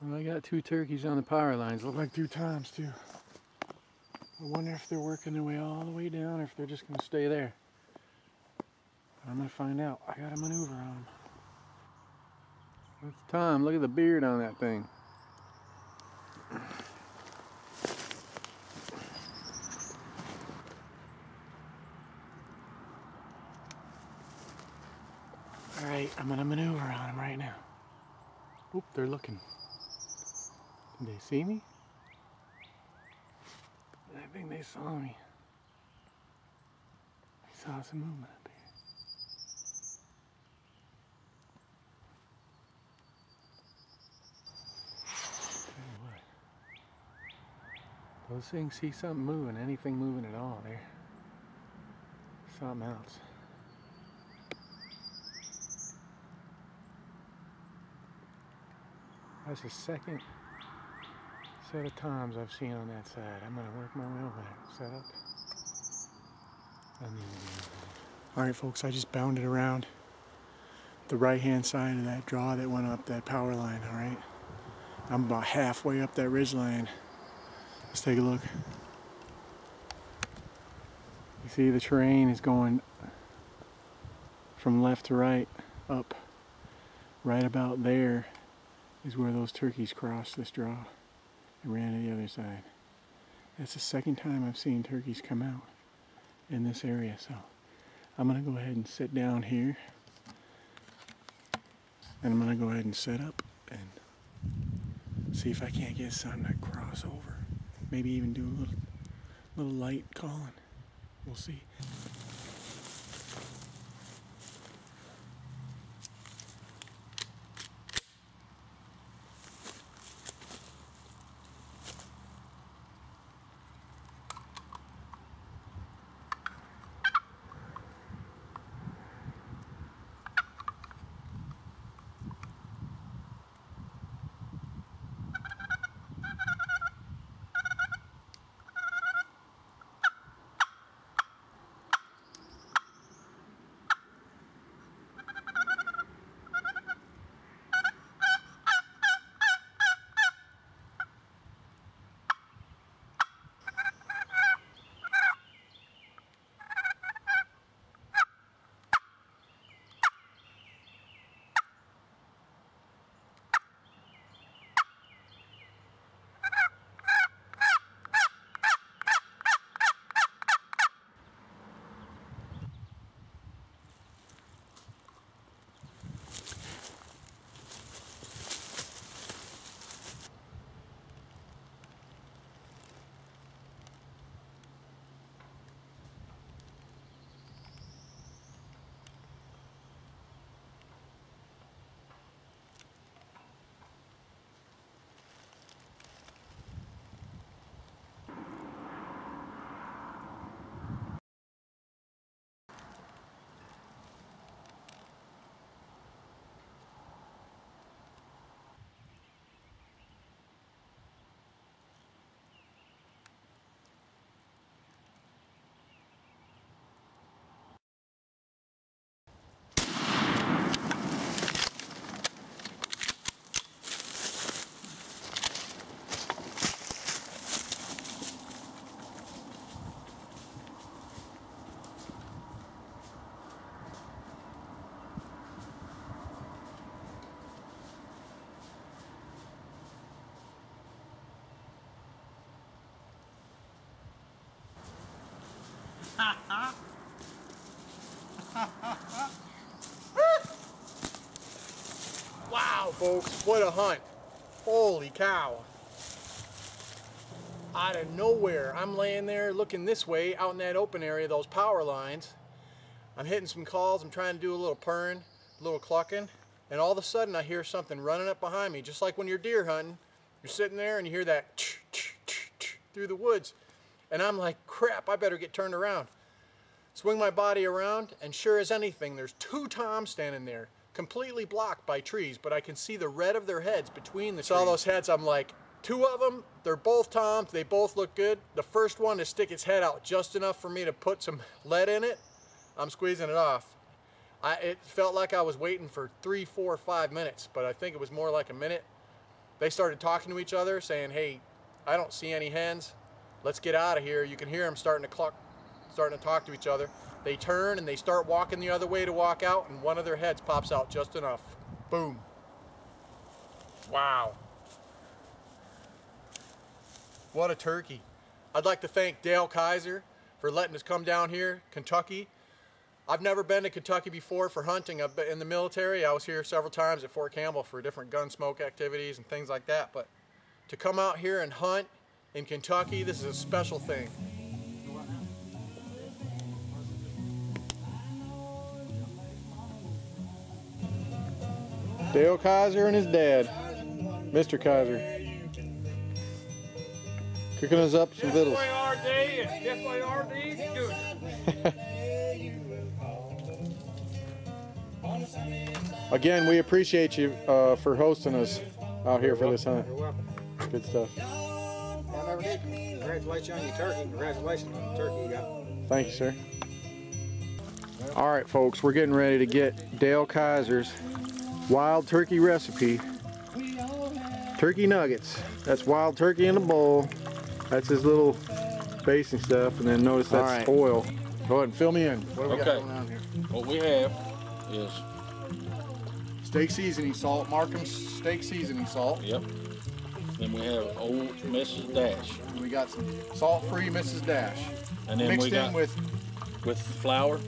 Well, I got 2 turkeys on the power lines. Look like 2 toms too. I wonder if they're working their way all the way down or if they're just going to stay there. I'm going to find out. I got a maneuver on them. That's Tom. Look at the beard on that thing. Alright, I'm going to maneuver on them right now. Oop, they're looking. Did they see me? I think they saw me. I saw some movement up here. Tell you what. Those things see something moving, anything moving at all there. Something else. That's the second set of toms I've seen on that side. I'm going to work my way over there. Set up. Alright folks, I just bounded around the right hand side of that draw that went up that power line, alright? I'm about halfway up that ridge line. Let's take a look. You see the terrain is going from left to right, up. Right about there is where those turkeys crossed this draw and ran to the other side. That's the second time I've seen turkeys come out in this area, so I'm going to go ahead and sit down here and I'm going to go ahead and set up and see if I can't get something to cross over. Maybe even do a little light calling. We'll see. Wow, folks, what a hunt. Holy cow. Out of nowhere, I'm laying there looking this way out in that open area, those power lines. I'm hitting some calls, I'm trying to do a little purring, a little clucking, and all of a sudden I hear something running up behind me, just like when you're deer hunting. You're sitting there and you hear that through the woods. And I'm like, crap, I better get turned around. Swing my body around, and sure as anything, there's 2 toms standing there, completely blocked by trees, but I can see the red of their heads between the trees. Saw those heads, I'm like, Two of them, they're both toms. They both look good. The first one to stick its head out just enough for me to put some lead in it, I'm squeezing it off. It felt like I was waiting for 3, 4, 5 minutes, but I think it was more like a minute. They started talking to each other, saying, hey, I don't see any hens. Let's get out of here. You can hear them starting to talk to each other. They turn and they start walking the other way to walk out, and one of their heads pops out just enough. Boom. Wow. What a turkey. I'd like to thank Dale Kiser for letting us come down here, Kentucky. I've never been to Kentucky before for hunting. I've been in the military. I was here several times at Fort Campbell for different gun smoke activities and things like that. But to come out here and hunt in Kentucky, this is a special thing. Dale Kiser and his dad, Mr. Kiser, cooking us up some vittles. Again, we appreciate you for hosting us out here for this hunt. You're welcome. Good stuff. I never did. Congratulations on your turkey. Congratulations on the turkey you got. Thank you, sir. All right, folks, we're getting ready to get Dale Kiser's wild turkey recipe. Turkey nuggets. That's wild turkey in a bowl. That's his little basting stuff, and then notice that's oil. Go ahead and fill me in. What do we got going on here? What we have is steak seasoning salt. Markham's steak seasoning salt. Yep. Then we have old Mrs. Dash. And we got some salt-free Mrs. Dash. And then mixed we got in with flour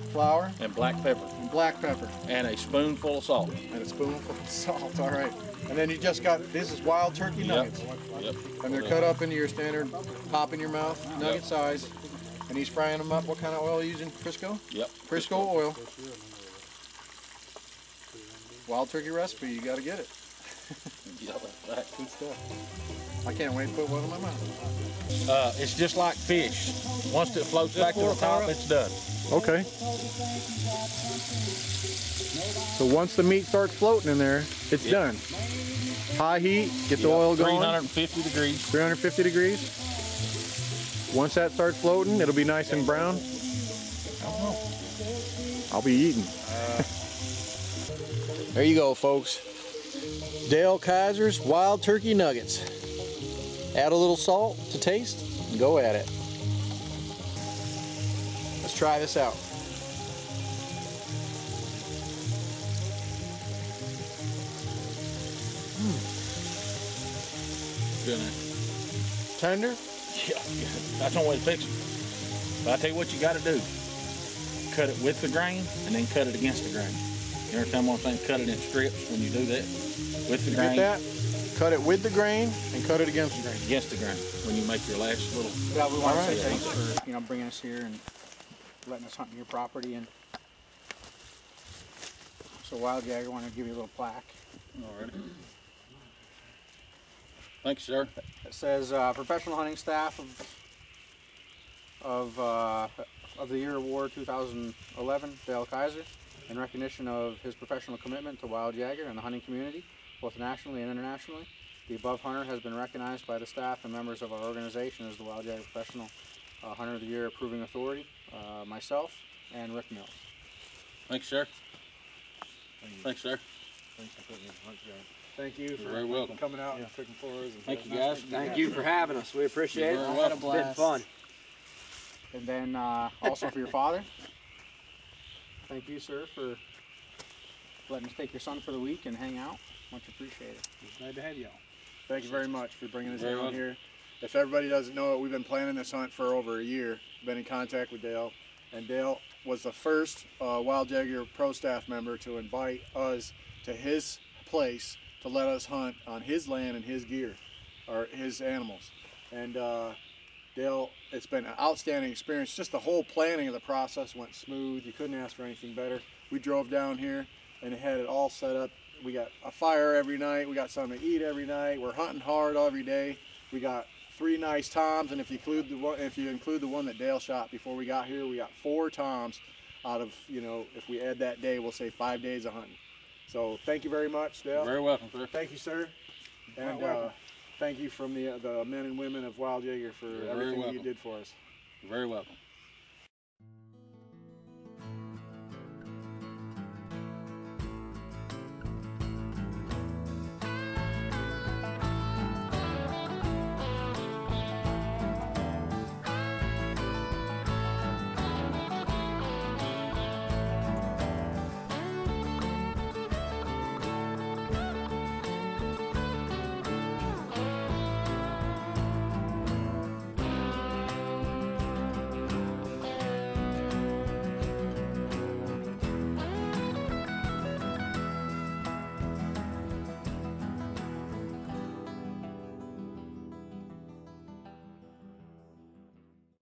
and black pepper. And black pepper. And a spoonful of salt. And a spoonful of salt. All right. And then you just got, this is wild turkey nuggets. Yep. And they're cut up into your standard pop in your mouth nugget size. And he's frying them up. What kind of oil are you using? Crisco? Yep. Crisco oil. Wild turkey recipe, you got to get it. Yep, that's good stuff. I can't wait to put one in my mouth. it's just like fish. Once it floats back to the top, it's done. Okay. So once the meat starts floating in there, it's done. High heat, get the oil going. 350 degrees. 350 degrees. Once that starts floating, it'll be nice and brown. I don't know. I'll be eating. There you go, folks. Dale Kiser's wild turkey nuggets. Add a little salt to taste and go at it. Let's try this out. Good. Tender? Yeah, that's the only way to fix it. But I tell you what you got to do. Cut it with the grain and then cut it against the grain. You understand what I'm saying? Cut it in strips when you do that. With the grain. Get that? Cut it with the grain and cut it against the grain. Against the grain. When you make your last little. Yeah, we want to say thanks for bringing us here and letting us hunt on your property. And so Wild Jaeger, I want to give you a little plaque. All right. Thanks, sir. It says professional hunting staff of the year award 2011, Dale Kiser, in recognition of his professional commitment to Wild Jaeger and the hunting community, both nationally and internationally. The above hunter has been recognized by the staff and members of our organization as the Wild Jaeger Professional Hunter of the Year Approving Authority, myself and Rick Mills. Thanks, sir. Thanks, sir. Thanks for putting me in the hunt, John. Thank you for very welcome. coming out and cooking for us. And thank you, guys. Thank you for having us. We appreciate it. It's been fun. And then also for your father, thank you, sir, for letting us take your son for the week and hang out. Much appreciated. Glad to have you all. Thank you very much for bringing us Very down welcome. here. If everybody doesn't know it, we've been planning this hunt for over a year. Been in contact with Dale, and Dale was the first Wild Jaeger Pro staff member to invite us to his place to let us hunt on his land and his gear, or his animals. And Dale, it's been an outstanding experience. Just the whole planning of the process went smooth. You couldn't ask for anything better. We drove down here and had it all set up. We got a fire every night. We got something to eat every night. We're hunting hard every day. We got 3 nice toms, and if you include the one that Dale shot before we got here, we got 4 toms out of, if we add that day, we'll say 5 days of hunting. So thank you very much, Dale. You're very welcome, sir. Thank you, sir. And thank you from the men and women of Wild Jaeger for You're very everything that you welcome. did for us. You're very welcome.